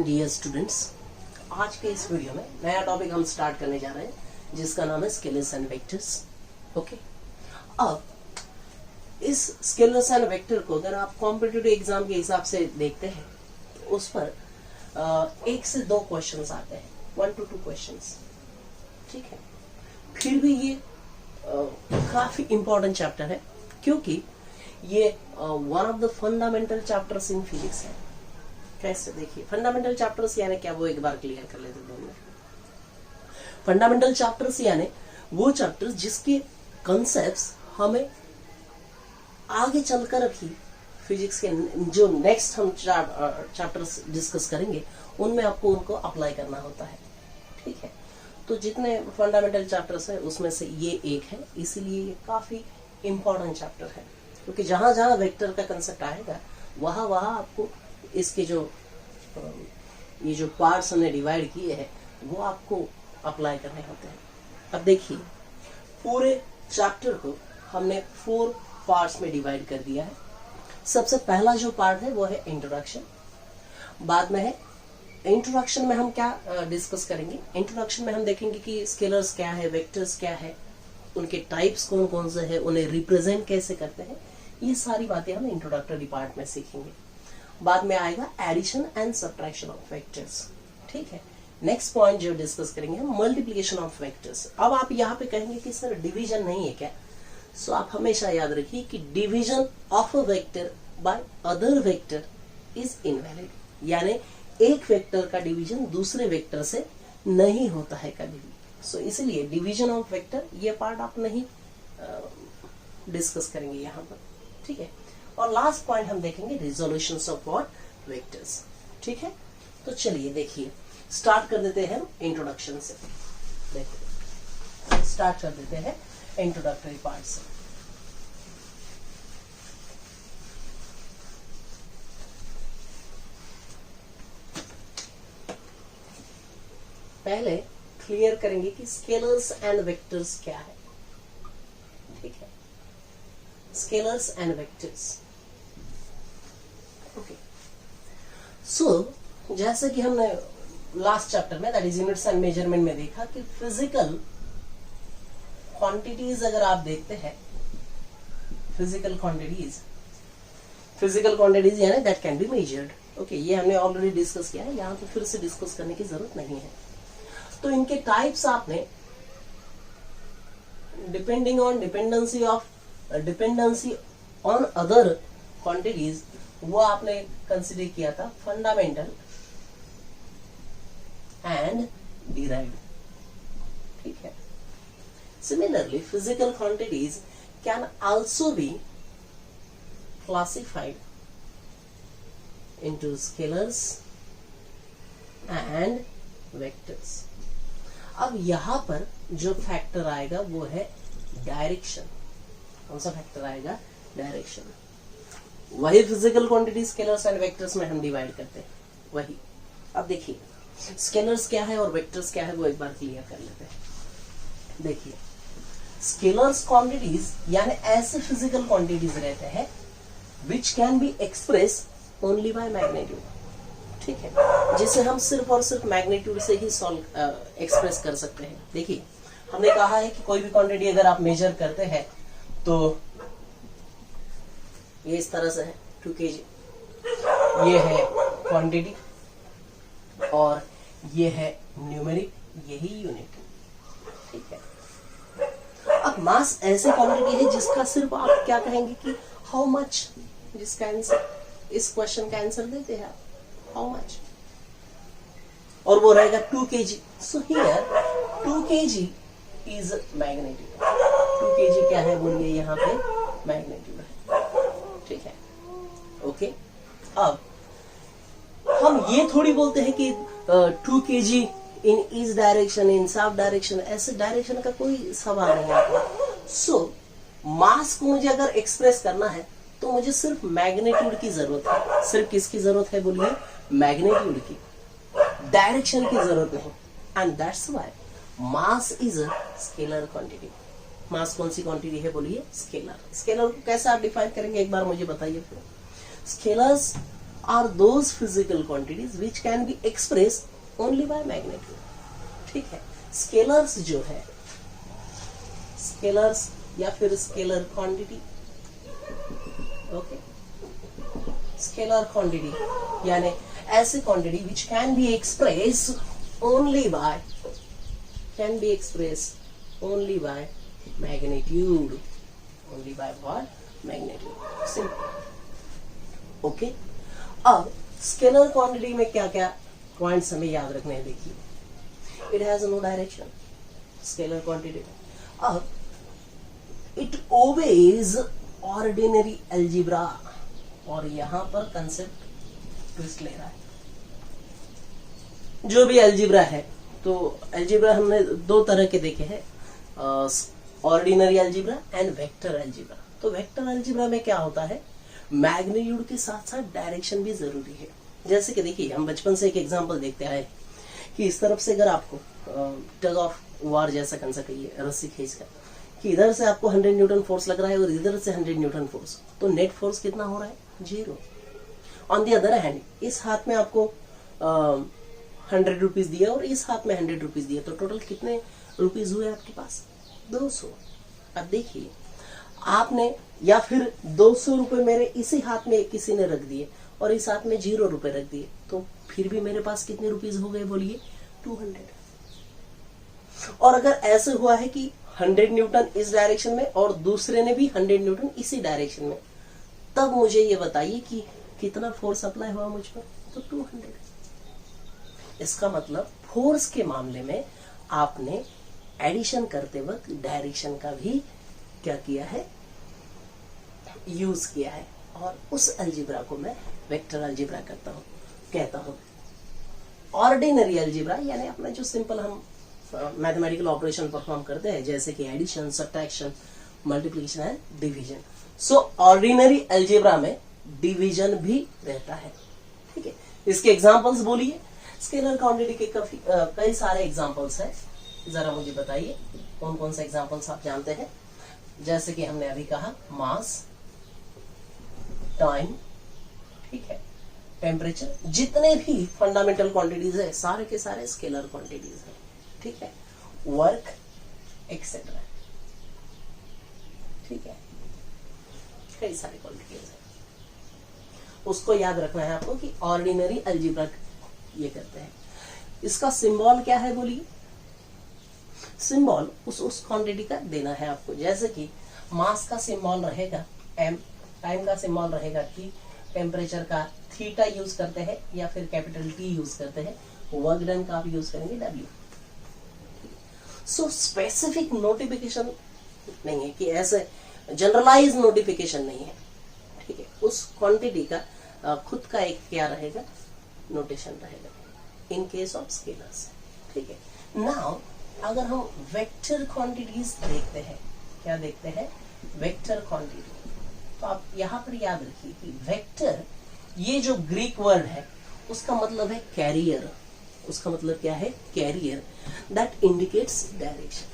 Dear students, आज के इस वीडियो में नया टॉपिक हम स्टार्ट करने जा रहे हैं जिसका नाम है स्केलर्स एंड वेक्टर्स। ओके, अब इस स्केलर्स एंड वेक्टर को अगर आप कॉम्पिटिटिव एग्जाम के हिसाब से देखते हैं तो उस पर 1 से 2 क्वेश्चंस आते हैं, 1 to 2 क्वेश्चंस। ठीक है, फिर भी ये काफी इंपॉर्टेंट चैप्टर है क्योंकि ये one of the fundamental chapters in physics है। कैसे देखिए, फंडामेंटल चैप्टर्स यानी क्या, वो एक बार क्लियर कर लेते हैं। फंडामेंटल चैप्टर्स यानी वो चैप्टर्स जिसके कॉन्सेप्ट्स हमें आगे चलकर भी फिजिक्स के जो नेक्स्ट हम चैप्टर्स डिस्कस करेंगे उनमें आपको उनको अप्लाई करना होता है। ठीक है, तो जितने फंडामेंटल चैप्टर्स है उसमें से ये एक है, इसीलिए ये काफी इंपॉर्टेंट चैप्टर है क्योंकि जहां जहां वेक्टर का कंसेप्ट आएगा वहां वहां आपको इसके जो ये जो पार्ट्स हमने डिवाइड किए हैं वो आपको अप्लाई करने होते हैं। अब देखिए, पूरे चैप्टर को हमने 4 पार्ट्स में डिवाइड कर दिया है। सबसे पहला जो पार्ट है वो है इंट्रोडक्शन। बाद में है इंट्रोडक्शन में हम क्या डिस्कस करेंगे। इंट्रोडक्शन में हम देखेंगे कि स्केलर्स क्या है, वेक्टर्स क्या है, उनके टाइप्स कौन कौन से हैं, उन्हें रिप्रेजेंट कैसे करते हैं, ये सारी बातें हम इंट्रोडक्टरी पार्ट में सीखेंगे। बाद में आएगा addition and subtraction of vectors. ठीक है, नेक्स्ट पॉइंट जो डिस्कस करेंगे हम मल्टीप्लिकेशन ऑफ वेक्टर्स। अब आप यहाँ पे कहेंगे कि सर डिवीजन नहीं है क्या, सो आप हमेशा याद रखिए कि division of a vector by other vector is invalid, यानी एक वेक्टर का डिवीजन दूसरे वेक्टर से नहीं होता है कभी भी। सो इसलिए डिवीजन ऑफ वेक्टर ये पार्ट आप नहीं डिस्कस करेंगे यहाँ पर। ठीक है, और लास्ट पॉइंट हम देखेंगे रिजोल्यूशंस ऑफ व्हाट वेक्टर्स। ठीक है, तो चलिए देखिए, स्टार्ट कर देते हैं इंट्रोडक्शन से। देखिए, स्टार्ट कर देते हैं इंट्रोडक्टरी पार्ट से। पहले क्लियर करेंगे कि स्केलर्स एंड वेक्टर्स क्या है। ठीक है, स्केलर्स एंड वेक्टर्स। ओके, सो जैसे कि हमने लास्ट चैप्टर में that is units and measurement में देखा कि फिजिकल क्वांटिटीज अगर आप देखते हैं, फिजिकल क्वांटिटीज यानी that can be measured. Okay, ये हमने ऑलरेडी डिस्कस किया है, यहाँ पे फिर से डिस्कस करने की जरूरत नहीं है। तो इनके टाइप्स आपने depending on dependency on other quantities वो आपने कंसिडर किया था फंडामेंटल एंड डिराइव्ड। ठीक है, similarly physical quantities can also be classified into scalars and vectors. अब यहां पर जो फैक्टर आएगा वो है डायरेक्शन। कौन सा फैक्टर आएगा? डायरेक्शन। वही physical quantity scalars and vectors में हम डिवाइड करते हैं, वही। अब देखिए, स्केलर्स क्या है और वेक्टर्स क्या है वो एक बार क्लियर कर लेते हैं। देखिए, स्केलर्स क्वांटिटीज यानी ऐसे फिजिकल क्वांटिटीज रहते हैं विच can be express only by magnitude. ठीक है, जिसे हम सिर्फ और सिर्फ मैग्नीट्यूड से ही एक्सप्रेस कर सकते हैं। देखिए, हमने कहा है कि कोई भी क्वांटिटी अगर आप मेजर करते हैं तो ये इस तरह से है 2 kg, ये है क्वांटिटी और ये है न्यूमेरिक, यही यूनिट। ठीक है, अब मास ऐसे क्वांटिटी है जिसका सिर्फ आप क्या कहेंगे कि हाउ मच, जिसका आंसर इस क्वेश्चन का आंसर देते हैं आप हाउ मच, और वो रहेगा 2 kg। So here 2 kg is magnitude. 2 kg क्या है बोलिए, यहाँ पे मैग्नीट्यूड है। ठीक है, ओके। अब हम ये थोड़ी बोलते हैं कि 2 kg इन ईस्ट डायरेक्शन, इन साउथ डायरेक्शन, ऐसे डायरेक्शन का कोई सवाल नहीं आता। सो मास को मुझे अगर एक्सप्रेस करना है तो मुझे सिर्फ मैग्नीट्यूड की जरूरत है। सिर्फ किसकी जरूरत है बोलिए? मैग्नीट्यूड की, डायरेक्शन की जरूरत नहीं। And that's why mass is a scalar quantity. Mass कौन सी क्वांटिटी है बोलिए? स्केलर। स्केलर को कैसे आप डिफाइन करेंगे एक बार मुझे बताइए। Scalars are those physical quantities which can be express only by magnitude. ठीक है, स्केलर्स जो है, स्केलर्स या फिर scalar quantity, okay, scalar quantity यानी ऐसी quantity which can be express only by, can be express only by magnitude, only by what, magnitude, simple. Okay, अब scalar quantity में क्या क्या पॉइंट्स हमें याद रखने हैं, देखिए, it has no direction, scalar quantity में। अब इट ओबेज ऑर्डिनरी अलजेब्रा, और यहां पर कंसेप्ट ट्विस्ट ले रहा है। जो भी अलजेब्रा है, तो अलजेब्रा हमने दो तरह के देखे हैं, ordinary algebra and vector algebra. तो वेक्टर अलजेब्रा में क्या होता है, मैग्नीट्यूड के साथ साथ डायरेक्शन भी जरूरी है। जैसे कि देखिए, हम बचपन से एक एग्जांपल देखते आए कि इस तरफ से अगर आपको टग ऑफ वार जैसा कंसेप्ट है, रस्सी खींचकर, कि इधर से आपको 100 न्यूटन फोर्स लग रहा है और इधर से 100 न्यूटन फोर्स, तो नेट फोर्स कितना हो रहा है, 0। ऑन दी अदर हैंड, इस हाथ में आपको 100 रुपीज दिया और इस हाथ में 100 रुपीज दिया, तो टोटल कितने रुपीज हुए आपके पास, 200। अब देखिए, आपने या फिर 200 रुपए मेरे इसी हाथ में किसी ने रख दिए और इस हाथ में 0 रुपए रख दिए, तो फिर भी मेरे पास कितने रुपीज हो गए, बोलिए, 200। और अगर ऐसे हुआ है कि 100 न्यूटन इस डायरेक्शन में और दूसरे ने भी 100 न्यूटन इसी डायरेक्शन में, तब मुझे ये बताइए कि कितना फोर्स अप्लाई हुआ मुझ पर, तो 200। इसका मतलब फोर्स के मामले में आपने एडिशन करते वक्त डायरेक्शन का भी क्या किया है, यूज किया है, और उस अलजेब्रा को मैं वेक्टर अलजेब्रा कहता हूं। ऑर्डिनरी अलजेब्रा यानी अपना जो सिंपल हम मैथमेटिकल ऑपरेशन परफॉर्म करते हैं, जैसे कि addition, subtraction, multiplication and division. So ordinary algebra में डिवीजन भी रहता है। ठीक है, इसके एग्जांपल्स बोलिए, स्केलर क्वांटिटी के कई सारे एग्जांपल्स हैं, जरा मुझे बताइए कौन कौन से एग्जांपल्स आप जानते हैं। जैसे कि हमने अभी कहा, मास, टाइम, ठीक है, टेम्परेचर, जितने भी फंडामेंटल क्वांटिटीज है सारे के सारे स्केलर क्वांटिटीज है। ठीक है, वर्क एक्सेट्रा, ठीक है, कई सारी क्वांटिटीज है। उसको याद रखना है आपको कि ऑर्डिनरी अलजेब्रा ये करते हैं। इसका सिंबल क्या है, बोलिए, सिंबल उस क्वांटिटी का देना है आपको। जैसे कि मास का सिंबल रहेगा m, टाइम का सिंबल रहेगा t, टेम्परेचर का थीटा यूज करते हैं या फिर कैपिटल T यूज करते हैं, वर्क डन का आप यूज करेंगे W। सो स्पेसिफिक नोटिफिकेशन नहीं है कि ऐसे जनरलाइज नोटिफिकेशन नहीं है। ठीक है, उस क्वांटिटी का खुद का एक क्या रहेगा, नोटेशन रहेगा इन केस ऑफ स्केलर्स। ठीक है, नाउ अगर हम वेक्टर क्वांटिटीज देखते हैं, क्या देखते हैं, वेक्टर क्वांटिटी, तो आप यहां पर याद रखिए कि वेक्टर, ये जो ग्रीक वर्ड है उसका मतलब है कैरियर। उसका मतलब क्या है, carrier, that indicates direction.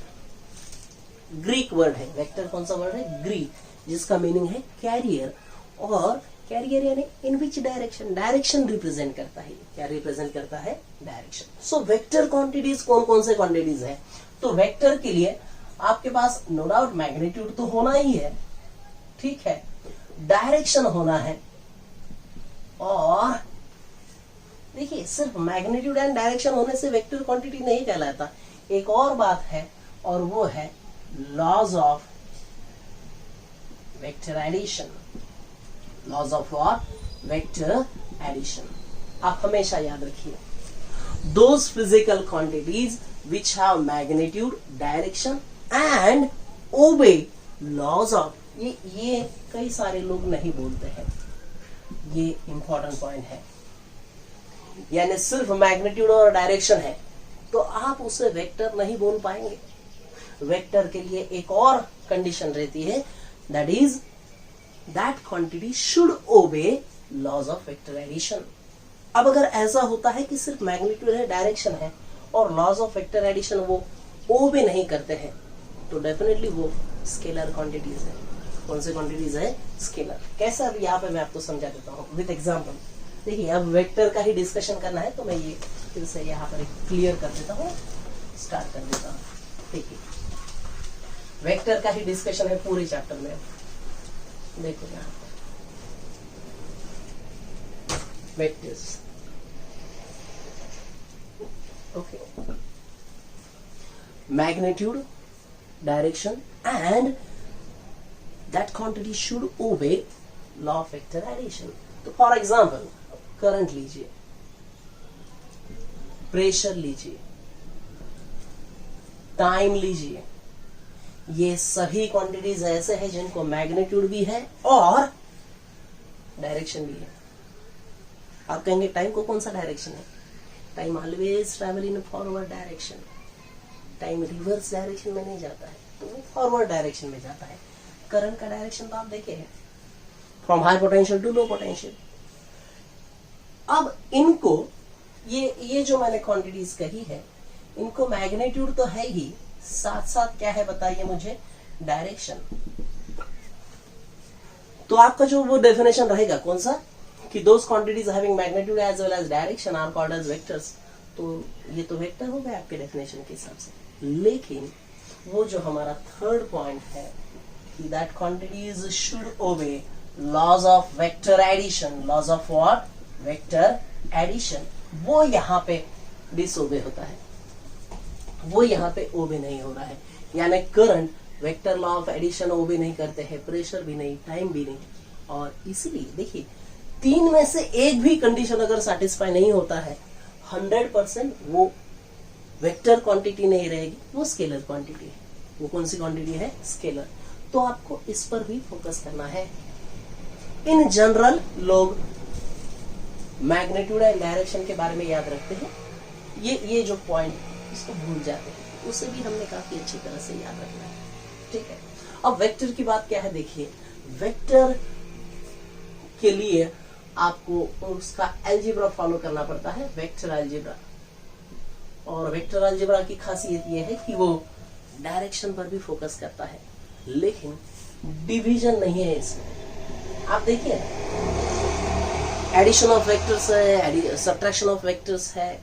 Greek word है वेक्टर, कौन सा वर्ड है, ग्रीक, जिसका मीनिंग है कैरियर। और कैरियर यानी इन विच डायरेक्शन, डायरेक्शन रिप्रेजेंट करता है। क्या रिप्रेजेंट करता है, डायरेक्शन। सो वेक्टर क्वांटिटीज कौन कौन से क्वांटिटीज है, तो वेक्टर के लिए आपके पास नो डाउट मैग्नीट्यूड तो होना ही है, ठीक है, डायरेक्शन होना है, और देखिए सिर्फ मैग्नीट्यूड एंड डायरेक्शन होने से वेक्टर क्वांटिटी नहीं कहलाता। एक और बात है, और वो है laws of vector addition. Laws of what, vector addition. आप हमेशा याद रखिए, those physical quantities which have magnitude, direction and obey laws of, ये कई सारे लोग नहीं बोलते हैं, ये इंपॉर्टेंट पॉइंट है। यानी सिर्फ मैग्नीट्यूड और डायरेक्शन है तो आप उसे वेक्टर नहीं बोल पाएंगे। वेक्टर के लिए एक और कंडीशन रहती है, that is that quantity should obey laws of vector addition. अब अगर ऐसा होता है कि सिर्फ मैग्नीट्यूड है, डायरेक्शन है और लॉज ऑफ वेक्टर एडिशन वो ओबे नहीं करते हैं, तो डेफिनेटली वो स्केलर क्वांटिटीज है। कौन से क्वांटिटीज है, स्केलर। कैसे, अब यहाँ पे मैं आपको समझा देता हूँ विद एग्जांपल। देखिए अब वेक्टर का ही डिस्कशन करना है, तो मैं ये फिर से यहाँ पर क्लियर कर देता हूँ, स्टार्ट कर देता हूँ। देखिए वेक्टर का ही डिस्कशन है पूरे चैप्टर में। देखो यहाँ पर vectors, okay, magnitude, direction and that quantity should obey law of vector addition. तो फॉर एग्जांपल करंट लीजिए, प्रेशर लीजिए, टाइम लीजिए, ये सभी क्वांटिटीज ऐसे हैं जिनको मैग्नीट्यूड भी है और डायरेक्शन भी है। आप कहेंगे टाइम को कौन सा डायरेक्शन है? Time always travel in forward direction. Time reverse direction में नहीं जाता है, तो वो फॉरवर्ड डायरेक्शन में जाता है। करंट का डायरेक्शन तो आप देखे हैं, from high potential to low potential. अब इनको ये जो मैंने क्वांटिटीज कही है, इनको मैग्नीट्यूड तो है ही, साथ साथ क्या है बताइए मुझे? डायरेक्शन। तो आपका जो वो डेफिनेशन रहेगा कौन सा, कि those quantities having magnitude as well as direction are called as vectors. तो ये तो वेक्टर हो गया आपके डेफिनेशन के हिसाब से। लेकिन वो जो हमारा थर्ड पॉइंट है कि that quantities should obey laws of vector addition, laws of what? Vector addition, वो यहाँ पे डिसओबे होता है, वो यहाँ पे ओबे नहीं हो रहा है। यानी current vector law of addition obey नहीं करते हैं, प्रेशर भी नहीं, टाइम भी नहीं। और इसलिए देखिए तीन में से एक भी कंडीशन अगर सेटिस्फाई नहीं होता है, 100% वो वेक्टर क्वांटिटी नहीं रहेगी, वो स्केलर क्वांटिटी है। वो कौन सी क्वांटिटी है? स्केलर। तो आपको इस पर भी फोकस करना है। इन जनरल लोग मैग्नीट्यूड एंड डायरेक्शन के बारे में याद रखते हैं, ये जो पॉइंट इसको भूल जाते हैं, उसे भी हमने काफी अच्छी तरह से याद रखना है। ठीक है, अब वेक्टर की बात क्या है? देखिए वेक्टर के लिए आपको उसका अलजेब्रा फॉलो करना पड़ता है, वेक्टर अलजेब्रा। और वेक्टर अलजेब्रा की खासियत यह है कि वो डायरेक्शन पर भी फोकस करता है, लेकिन डिवीजन नहीं है इसमें। आप देखिए एडिशन ऑफ वेक्टर्स है, सब्ट्रैक्शन ऑफ वेक्टर्स है,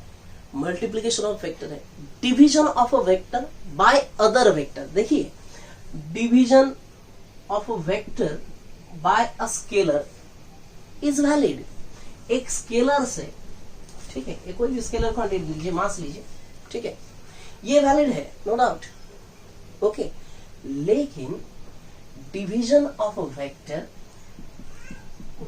मल्टीप्लिकेशन ऑफ वेक्टर है। Division of a vector by other vector, देखिए division of a vector by a scalar is valid. एक स्केलर से, ठीक है, कोई भी स्केलर क्वांटिटी लीजिए, मास लीजिए, ठीक है, ये वैलिड है, नो डाउट, ओके। लेकिन division of a vector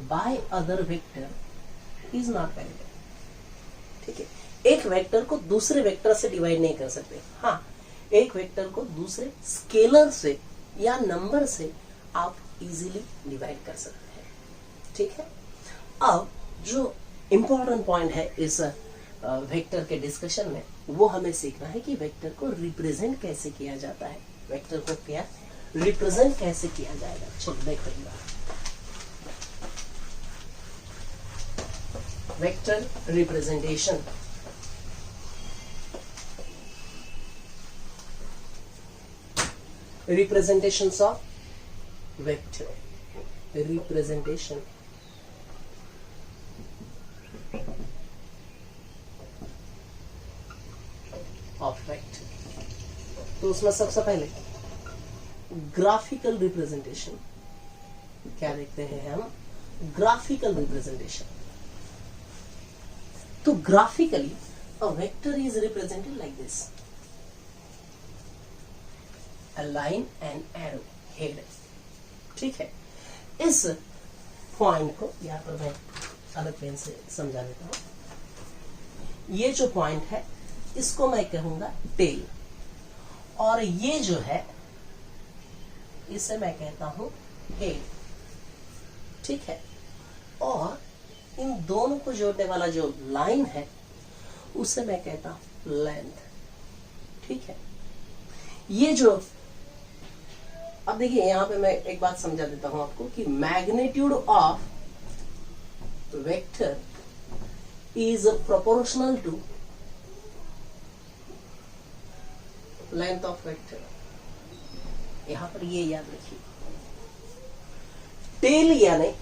by other vector is not valid. ठीक है, एक वेक्टर को दूसरे वेक्टर से डिवाइड नहीं कर सकते। हाँ, एक वेक्टर को दूसरे स्केलर से या नंबर से आप इजीली डिवाइड कर सकते हैं। ठीक है, अब जो इंपॉर्टेंट पॉइंट है इस वेक्टर के डिस्कशन में, वो हमें सीखना है कि वेक्टर को रिप्रेजेंट कैसे किया जाता है। वेक्टर को क्या रिप्रेजेंट कैसे किया जाएगा? चलो देखो vector representation. Representations of vector. Representation of vector. तो उसमें सबसे पहले ग्राफिकल रिप्रेजेंटेशन क्या देखते हैं हम? Graphical representation. तो graphically a vector is represented like this. A line and arrow head। ठीक है, इस पॉइंट को यहां पर मैं अलग पेन से समझा देता हूं। ये जो पॉइंट है इसको मैं कहूंगा टेल, और ये जो है इसे मैं कहता हूं हेड। ठीक है, और इन दोनों को जोड़ने वाला जो लाइन है उसे मैं कहता हूं लेंथ। ठीक है, ये जो, अब देखिए यहां पे मैं एक बात समझा देता हूं आपको कि magnitude of vector is proportional to length of vector. यहां पर ये याद रखिए, टेल यानी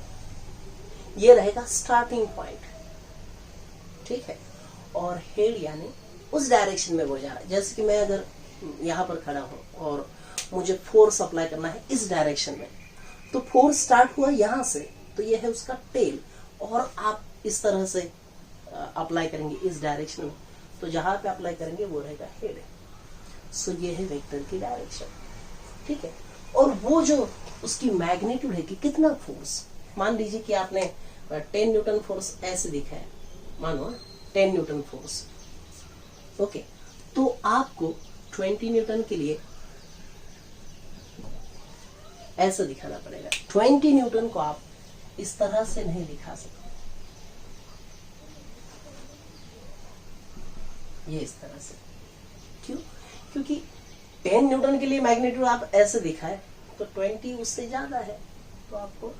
ये रहेगा स्टार्टिंग पॉइंट, ठीक है, और हेड यानी उस डायरेक्शन में वो जा रहा है। जैसे कि मैं अगर यहाँ पर खड़ा हूँ और मुझे फोर्स अप्लाई करना है इस डायरेक्शन में, तो फोर्स स्टार्ट हुआ यहाँ से, तो ये है उसका टेल, और आप इस तरह से अप्लाई करेंगे इस डायरेक्शन में, तो जहां पे अप्लाई करेंगे वो रहेगा हेड। सो ये है वेक्टर की डायरेक्शन, ठीक है। और वो जो उसकी मैग्नीट्यूड है कि कितना फोर्स, मान लीजिए कि आपने 10 न्यूटन फोर्स ऐसे दिखा है, मानो 10 न्यूटन फोर्स, ओके, तो आपको 20 न्यूटन के लिए ऐसा दिखाना पड़ेगा। 20 न्यूटन को आप इस तरह से नहीं दिखा सकते, ये इस तरह से। क्यों? क्योंकि 10 न्यूटन के लिए मैग्नीट्यूड आप ऐसे दिखाए तो 20 उससे ज्यादा है, तो आपको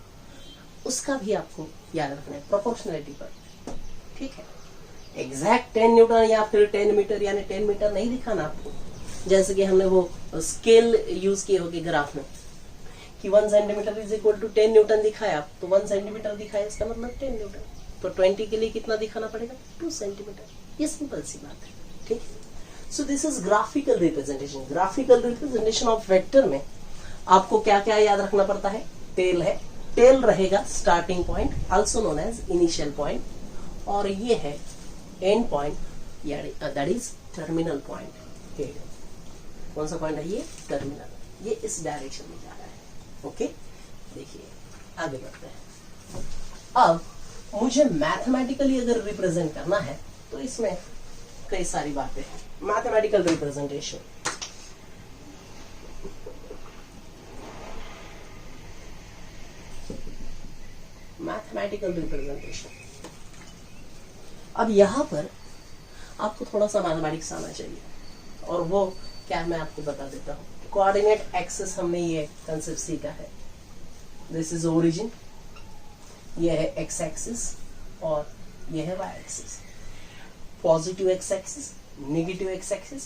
उसका भी आपको याद रखना है प्रोपोर्शनलिटी पर, ठीक है। एग्जैक्ट 10 न्यूटन या फिर 10 मीटर यानी 10 मीटर नहीं दिखाना आपको। जैसे कि हमने वो स्केल यूज किए होगी ग्राफ में कि 1 centimetre is equal to 10 newton दिखाया, आप तो 1 सेंटीमीटर दिखाया, इसका मतलब 10 न्यूटन। तो 20 के लिए कितना दिखाना पड़ेगा? 2 सेंटीमीटर। ये सिंपल सी बात है, ठीक है। So this is graphical representation. Graphical representation of vector में आपको क्या क्या याद रखना पड़ता है? टेल है, टेल रहेगा starting point, also known as initial point, और ये है end point, that is terminal point. Head कौन सा पॉइंट है? ये टर्मिनल, ये इस डायरेक्शन में जा रहा है, ओके। देखिए आगे बढ़ते हैं। अब मुझे मैथमेटिकली अगर रिप्रेजेंट करना है तो इसमें कई सारी बातें हैं। Mathematical representation, mathematical representation. अब यहां पर आपको थोड़ा सा मैथमेटिक्स आना चाहिए, और वो क्या मैं आपको बता देता हूं। कोऑर्डिनेट एक्सिस हमने ये कंसेप्ट सीखा है। दिस इज ओरिजिन, ये है एक्स एक्सिस और ये है Y axis. Positive X axis, negative X axis,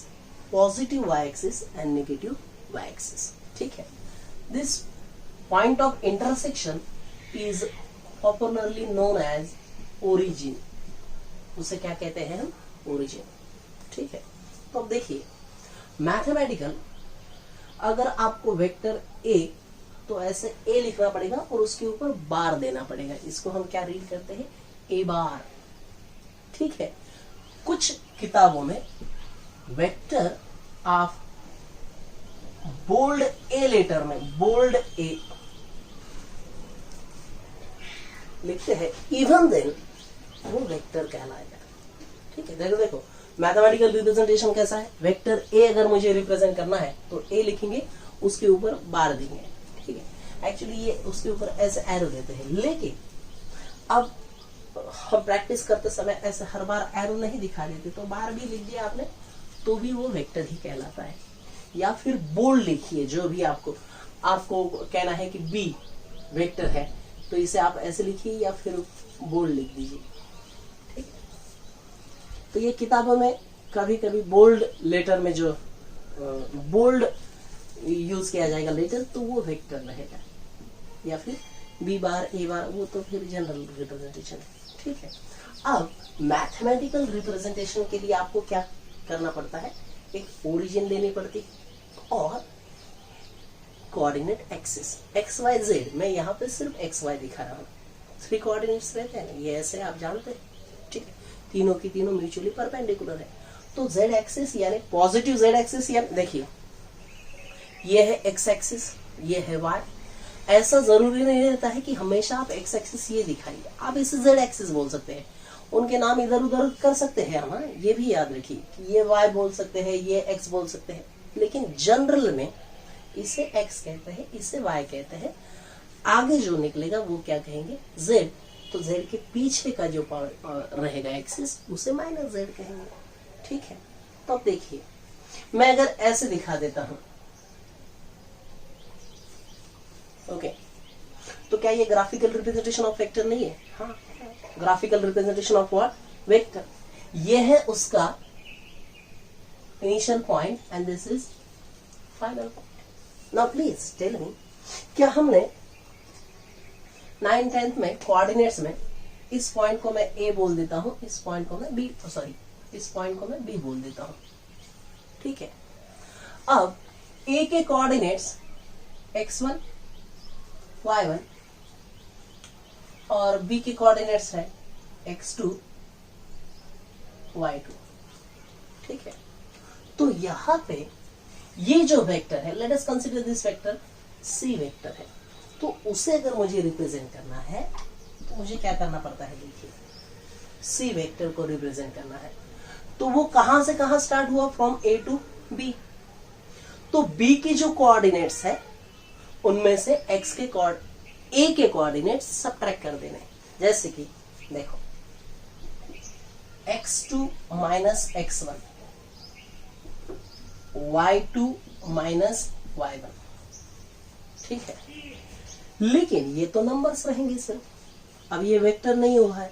positive Y axis and negative Y axis, ठीक है। This point of intersection is popularly known as origin. उसे क्या कहते हैं हम? ओरिजिन, ठीक है। तो अब देखिए मैथमेटिकल, अगर आपको वेक्टर ए, तो ऐसे ए लिखना पड़ेगा और उसके ऊपर बार देना पड़ेगा। इसको हम क्या रीड करते हैं? ए बार, ठीक है। कुछ किताबों में vector of bold A letter में, बोल्ड ए लिखते हैं, इवन देन वो वेक्टर कहलाएगा, ठीक है। देखो मैथमेटिकल रिप्रेजेंटेशन कैसा है? वेक्टर ए अगर मुझे रिप्रेजेंट करना है तो ए लिखेंगे, उसके ऊपर बार देंगे, ठीक है। एक्चुअली ये उसके ऊपर ऐसे एरो देते हैं, लेकिन अब हम प्रैक्टिस करते समय ऐसे हर बार एरो नहीं दिखा देते, तो बार भी लिख दिया आपने तो भी वो वेक्टर ही कहलाता है। या फिर बोल्ड लिखिए, जो भी आपको कहना है कि बी वेक्टर है, तो इसे आप ऐसे लिखिए या फिर बोल्ड लिख दीजिए, ठीक है। तो ये किताबों में कभी कभी बोल्ड लेटर में जो बोल्ड यूज किया जाएगा लेटर, तो वो वेक्टर रहेगा, या फिर बी बार ए बार, वो तो फिर जनरल रिप्रेजेंटेशन है, ठीक है। अब मैथमेटिकल रिप्रेजेंटेशन के लिए आपको क्या करना पड़ता है? एक ओरिजिन लेनी पड़ती है और coordinate axis, X Y Z. मैं यहाँ पे सिर्फ एक्स वाई दिखा रहा हूँ, 3 कोऑर्डिनेट्स रहते हैं, ये ऐसे आप जानते हैं, ठीक है। तीनों की तीनों म्यूचुअली परपेंडिकुलर है। तो जेड एक्सिस यानी पॉजिटिव जेड एक्सिस, यानी देखिए ये है एक्स एक्सिस, ये है वाई। ऐसा जरूरी नहीं रहता है कि हमेशा आप एक्स एक्सिस ये दिखाइए, आप इसे जेड एक्सिस बोल सकते हैं। उनके नाम इधर उधर कर सकते हैं हम, ये भी याद रखिए कि ये वाई बोल सकते हैं, ये एक्स बोल सकते हैं, लेकिन जनरल में इसे एक्स कहते हैं, इसे वाई कहते हैं। आगे जो निकलेगा वो क्या कहेंगे? जेड। तो जेड के पीछे का जो रहेगा एक्सिस, उसे माइनस जेड कहेंगे, ठीक है। तो अब देखिए मैं अगर ऐसे दिखा देता हूं, ओके, तो क्या ये ग्राफिकल रिप्रेजेंटेशन ऑफ वेक्टर नहीं है? हाँ, graphical representation of what? Vector. ये है उसका initial point and this is final point. Now please tell me, क्या हमने 9th 10th में कोऑर्डिनेट्स में इस पॉइंट को मैं ए बोल देता हूं, इस पॉइंट को मैं बी, सॉरी इस पॉइंट को मैं बी बोल देता हूं। ठीक है, अब ए के कोऑर्डिनेट्स x1 y1 और बी के कोऑर्डिनेट्स है x2 y2। ठीक है, तो यहां पे ये जो वेक्टर है, let us consider this vector C vector है, तो उसे अगर मुझे रिप्रेजेंट करना है तो मुझे क्या करना पड़ता है, देखिए सी वेक्टर को रिप्रेजेंट करना है तो वो कहां से कहां स्टार्ट हुआ, फ्रॉम ए टू बी। तो बी की जो कोऑर्डिनेट्स है उनमें से एक्स के ए के कोऑर्डिनेट्स सबट्रैक्ट कर देने। जैसे कि देखो x2 minus x1, y2 minus y1। ठीक है, लेकिन ये तो नंबर्स रहेंगे सिर्फ, अब ये वेक्टर नहीं हुआ है,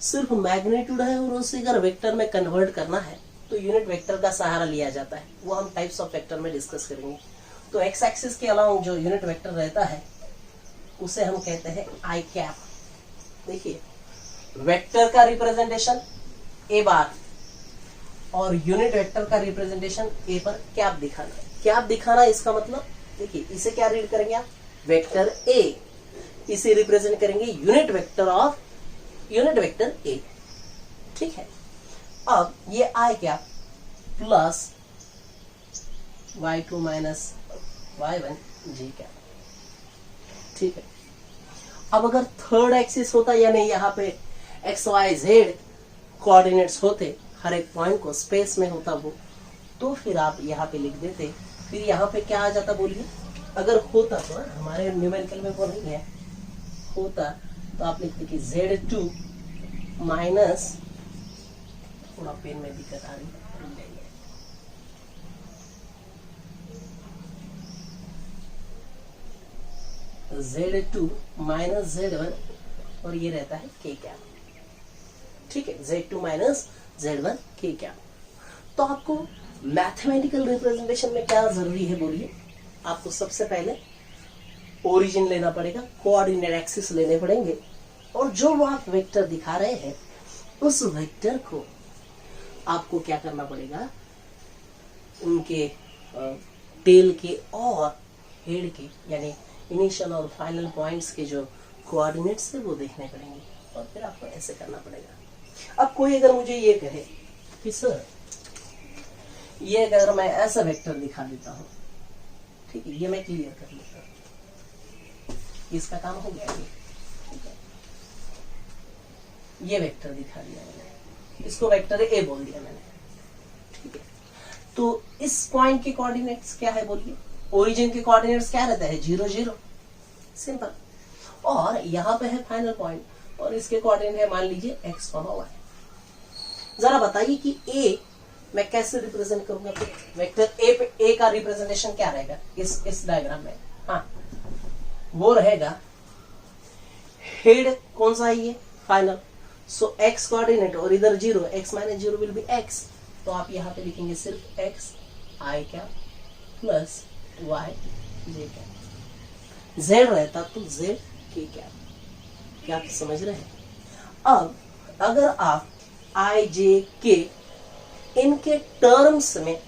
सिर्फ मैग्नीट्यूड है, और उसे अगर वेक्टर में कन्वर्ट करना है तो यूनिट वेक्टर का सहारा लिया जाता है। वो हम टाइप्स ऑफ वेक्टर में डिस्कस करेंगे। तो एक्स एक्सिस के अलावा जो यूनिट वेक्टर रहता है उसे हम कहते हैं आई कैप। देखिए वेक्टर का रिप्रेजेंटेशन ए बार और यूनिट वेक्टर का रिप्रेजेंटेशन ए पर कैप दिखाना। कैप दिखाना इसका मतलब देखिए इसे क्या रीड करेंगे आप, वेक्टर ए, इसे रिप्रेजेंट करेंगे यूनिट वेक्टर ए। ठीक है, अब ये i cap plus y2 minus y1 j cap. ठीक है, अब अगर थर्ड एक्सिस होता, यानी यहाँ पे एक्स वाई जेड कोऑर्डिनेट्स होते, हर एक पॉइंट को स्पेस में होता वो, तो फिर आप यहाँ पे लिख देते, फिर यहाँ पे क्या आ जाता बोलिए, अगर होता तो हमारे न्यूमेरिकल में वो नहीं है, होता तो आप लिखते कि Z2 माइनस, थोड़ा पेन में दिक्कत आ रही है, Z2 माइनस Z1 और ये रहता है K कैप। ठीक है, Z2 minus Z1 K cap. तो आपको मैथमेटिकल रिप्रेजेंटेशन में क्या जरूरी है बोलिए, आपको सबसे पहले ओरिजिन लेना पड़ेगा, कोऑर्डिनेट एक्सिस लेने पड़ेंगे, और जो वो आप वेक्टर दिखा रहे हैं उस वेक्टर को आपको क्या करना पड़ेगा, उनके टेल के और हेड के, यानी इनिशियल और फाइनल पॉइंट्स के जो कोऑर्डिनेट्स है वो देखने पड़ेंगे, और फिर आपको ऐसे करना पड़ेगा। अब कोई अगर मुझे ये कहे कि सर ये अगर मैं ऐसा वेक्टर दिखा देता हूं, ठीक है, ये मैं क्लियर कर लेता हूं, इसका काम हो गया। ये वेक्टर दिखा दिया मैंने, इसको वेक्टर ए बोल दिया मैंने। ठीक है, तो इस पॉइंट के कोऑर्डिनेट्स क्या है बोलिए, ओरिजिन के कोऑर्डिनेट्स क्या रहता है, 0 0, सिंपल। और यहाँ पे है फाइनल पॉइंट और इसके कोऑर्डिनेट है मान लीजिए x, y। जरा बताइए कि a मैं कैसे रिप्रेजेंट करूंगा, वेक्टर ए पे a का रिप्रेजेंटेशन क्या रहेगा इस डायग्राम में। हाँ, वो रहेगा हेड कौन सा है, ये फाइनल, सो x कोऑर्डिनेट और इधर 0, x minus 0 will be x, तो आप यहाँ पे लिखेंगे सिर्फ x i cap plus y j cap, z रहता तो z k कैप। क्या आप समझ रहे हैं? अब अगर आप i j k इनके टर्म्स में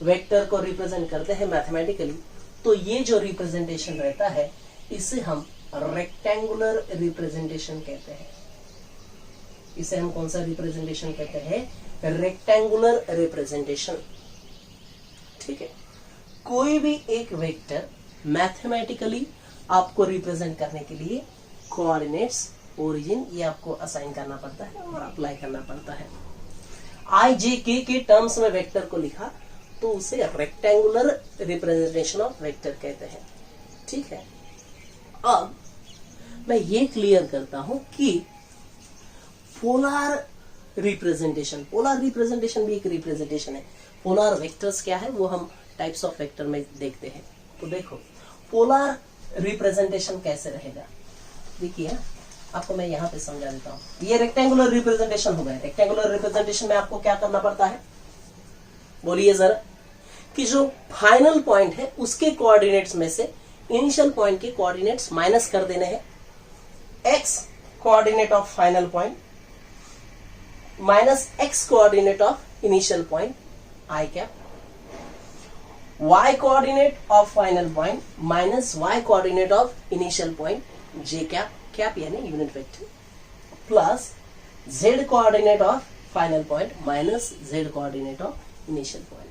वेक्टर को रिप्रेजेंट करते हैं मैथमेटिकली, तो ये जो रिप्रेजेंटेशन रहता है इसे हम रेक्टेंगुलर रिप्रेजेंटेशन कहते हैं। इसे हम कौन सा रिप्रेजेंटेशन कहते हैं, रेक्टेंगुलर रिप्रेजेंटेशन। ठीक है, कोई भी एक वेक्टर मैथमेटिकली आपको रिप्रेजेंट करने के लिए कोऑर्डिनेट्स, ओरिजिन, ये आपको असाइन करना पड़ता है और अप्लाई करना पड़ता है। आई जे के टर्म्स में वेक्टर को लिखा तो उसे रेक्टेंगुलर रिप्रेजेंटेशन ऑफ वेक्टर कहते हैं। ठीक है, अब मैं ये क्लियर करता हूं कि पोलर रिप्रेजेंटेशन भी एक रिप्रेजेंटेशन है। पोलर वेक्टर्स क्या है वो हम टाइप्स ऑफ वेक्टर में देखते हैं। तो देखो पोलर रिप्रेजेंटेशन कैसे रहेगा, देखिए आपको मैं यहाँ पे समझा देता हूँ। ये रेक्टेंगुलर रिप्रेजेंटेशन हो गया। रेक्टेंगुलर रिप्रेजेंटेशन में आपको क्या करना पड़ता है बोलिए जरा, कि जो फाइनल पॉइंट है उसके कोऑर्डिनेट्स में से इनिशियल पॉइंट के कोऑर्डिनेट्स माइनस कर देने हैं। X coordinate of final point minus x coordinate of initial point i cap, y coordinate of final point minus y coordinate of initial point j cap, cap यानी unit vector, plus z coordinate of final point minus z coordinate of initial point.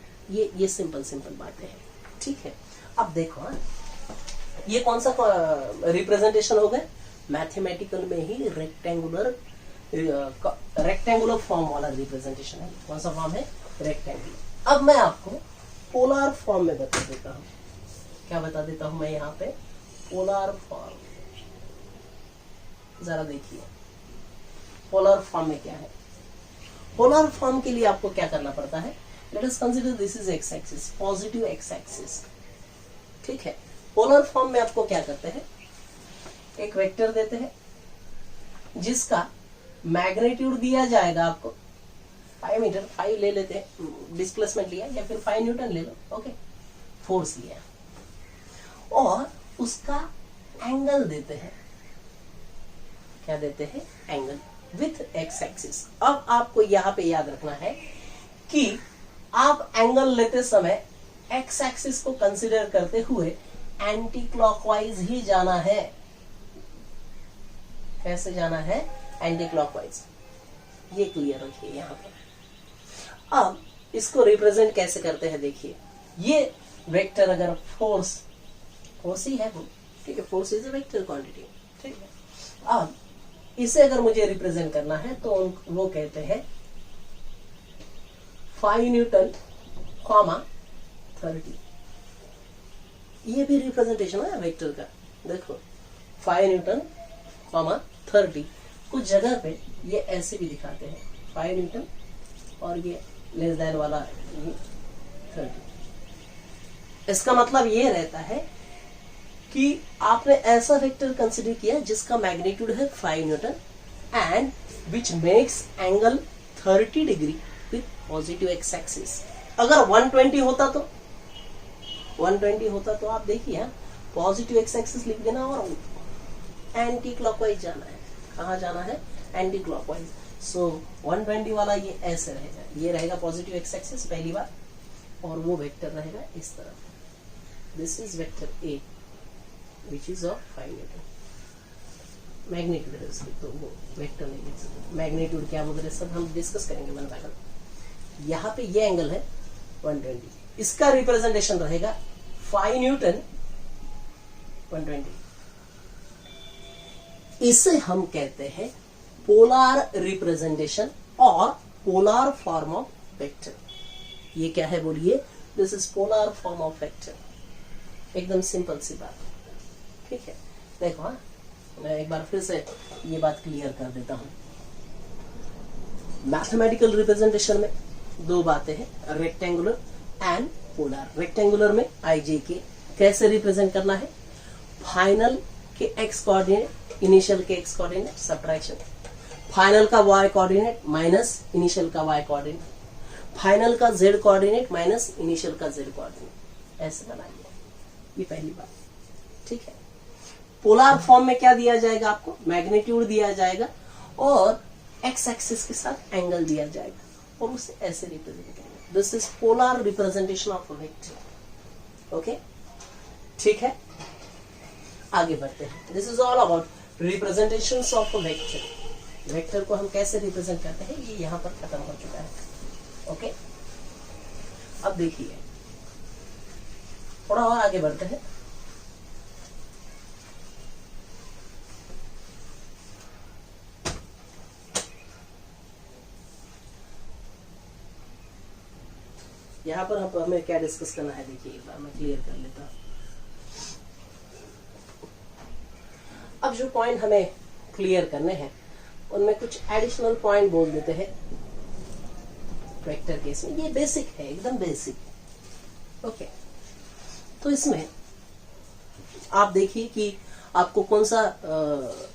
ये simple बातें हैं, ठीक है। अब देखो ये कौन सा रिप्रेजेंटेशन हो गया, मैथमेटिकल में ही रेक्टेंगुलर फॉर्म वाला रिप्रेजेंटेशन है। कौन सा फॉर्म है, रेक्टेंगुलर। अब मैं आपको पोलर फॉर्म में बता देता हूं, क्या बता देता हूं मैं यहाँ पे, पोलर फॉर्म। जरा देखिए पोलर फॉर्म में क्या है। पोलर फॉर्म के लिए आपको क्या करना पड़ता है, let us consider this is x axis, positive X axis, ठीक है। पोलर फॉर्म में आपको क्या करते हैं, एक वेक्टर देते हैं जिसका मैग्नीट्यूड दिया जाएगा आपको 5 मीटर, 5 ले लेते हैं, डिस्प्लेसमेंट लिया, या फिर 5 न्यूटन ले लो, ओके, फोर्स लिया, और उसका एंगल देते हैं, क्या देते हैं, एंगल विथ एक्स एक्सिस। अब आपको यहां पे याद रखना है कि आप एंगल लेते समय एक्स एक्सिस को कंसीडर करते हुए एंटी क्लॉकवाइज ही जाना है। कैसे जाना है, एंटी क्लॉकवाइज, ये क्लियर रखिए यहां पर। अब इसको रिप्रेजेंट कैसे करते हैं, देखिए ये वेक्टर अगर फोर्स ही है, ठीक है, force is a vector quantity, ठीक है। अब इसे अगर मुझे रिप्रेजेंट करना है तो वो कहते हैं 5 न्यूटन, 30। ये भी रिप्रेजेंटेशन है वेक्टर का, देखो 5 न्यूटन, 30। कुछ जगह पे ये ऐसे भी दिखाते हैं 5 न्यूटन और ये लेस देन वाला ये 30। इसका मतलब ये रहता है कि आपने ऐसा वेक्टर कंसीडर किया जिसका मैग्नीट्यूड है 5 Newton and which makes angle 30 degree with positive X axis. अगर 120 होता तो 120 होता तो आप देखिए पॉजिटिव एक्स एक्सिस लिख देना और एंटी क्लॉकवाइज जाना है। कहाँ जाना है, एंटी क्लॉकवाइज। सो 120 वाला ये ऐसे रहेगा, ये रहेगा पॉजिटिव एक्स एक्सिस पहली बार, और वो वेक्टर रहेगा इस तरफ। This is vector A which is of 5 Newton. Magnitude है उसकी, तो वो वेक्टर नहीं लिख सकते। मैग्नीट्यूड क्या वगैरह सब हम डिस्कस करेंगे वन बाय वन। यहाँ पे ये एंगल है 120, इसका रिप्रेजेंटेशन रहेगा 5 न्यूटन 120। इसे हम कहते हैं पोलर रिप्रेजेंटेशन और पोलर फॉर्म ऑफ वेक्टर। ये क्या है बोलिए, this is polar form of vector. एकदम सिंपल सी बात, ठीक है। देखो हाँ, मैं एक बार फिर से ये बात क्लियर कर देता हूं। मैथमेटिकल रिप्रेजेंटेशन में दो बातें हैं, रेक्टेंगुलर एंड पोलर। रेक्टेंगुलर में आईजे के कैसे रिप्रेजेंट करना है, फाइनल के एक्स कोऑर्डिनेट, इनिशियल के एक्स कोऑर्डिनेट, सब्ट्रैक्शन। फाइनल का वाई कोऑर्डिनेट माइनस इनिशियल का वाई कोऑर्डिनेट, फाइनल का जेड कोऑर्डिनेट माइनस इनिशियल का जेड कोऑर्डिनेट, ऐसे बनाइए। ये पहली बात, ठीक है। पोलर फॉर्म में क्या दिया जाएगा आपको, मैग्नीट्यूड दिया जाएगा और एक्स एक्सिस के साथ एंगल दिया जाएगा और उसे ऐसे रिप्रेजेंट करेंगे। This is polar representation of vector, okay, ठीक है। आगे बढ़ते हैं। This is all about representations of vector. Vector को हम कैसे रिप्रेजेंट करते हैं ये यहां पर खत्म हो चुका है, ओके। अब देखिए थोड़ा और आगे बढ़ते हैं। यहां पर हमें क्या डिस्कस करना है, देखिए एक बार मैं क्लियर कर लेता हूं। अब जो पॉइंट हमें क्लियर करने हैं उनमें कुछ एडिशनल पॉइंट बोल देते हैं वेक्टर केस में। ये बेसिक है, एकदम बेसिक, ओके। तो इसमें आप देखिए कि आपको कौन सा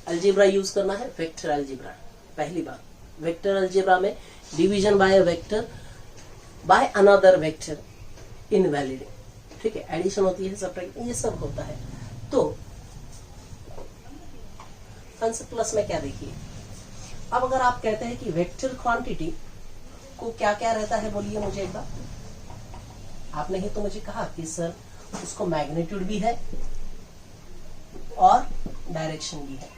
अलजेब्रा यूज करना है, वेक्टर अलजेब्रा। पहली बात, वेक्टर अलजेब्रा में division bye a vector by another vector invalid, ठीक है। एडिशन होती है, सब्ट्रैक्शन, ये सब होता है। तो कंसेप्ट प्लस में क्या देखिए, अब अगर आप कहते हैं कि वेक्टर क्वांटिटी को क्या क्या रहता है, बोलिए मुझे एक बार। आपने ही तो मुझे कहा कि सर उसको मैग्नीट्यूड भी है और डायरेक्शन भी है।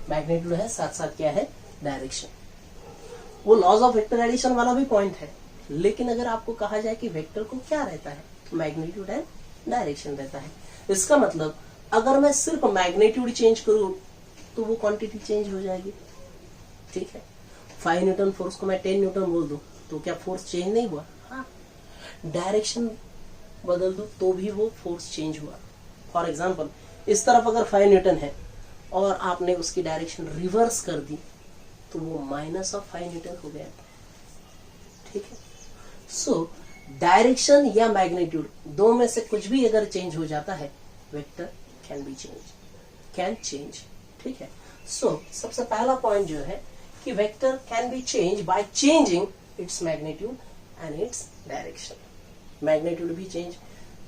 मैग्नीट्यूड है, साथ साथ क्या है, डायरेक्शन। वो लॉज ऑफ वेक्टर एडिशन वाला भी पॉइंट है, लेकिन अगर आपको कहा जाए कि वेक्टर को क्या रहता है, तो मैग्नीट्यूड एंड डायरेक्शन रहता है। इसका मतलब अगर मैं सिर्फ मैग्नीट्यूड चेंज करूं तो वो क्वांटिटी चेंज हो जाएगी, ठीक है। 5 न्यूटन फोर्स को मैं 10 न्यूटन बोल दूं तो क्या फोर्स चेंज नहीं हुआ? हाँ। डायरेक्शन बदल दूं तो भी वो फोर्स चेंज हुआ। फॉर एग्जाम्पल इस तरफ अगर 5 न्यूटन है और आपने उसकी डायरेक्शन रिवर्स कर दी तो वो माइनस ऑफ 5 न्यूटन हो गया, ठीक है। सो डायरेक्शन या मैग्नीट्यूड दो में से कुछ भी अगर चेंज हो जाता है, vector can be change, can change, ठीक है। सो सबसे पहला पॉइंट जो है कि vector can be change by changing its magnitude and its direction. Magnitude भी चेंज,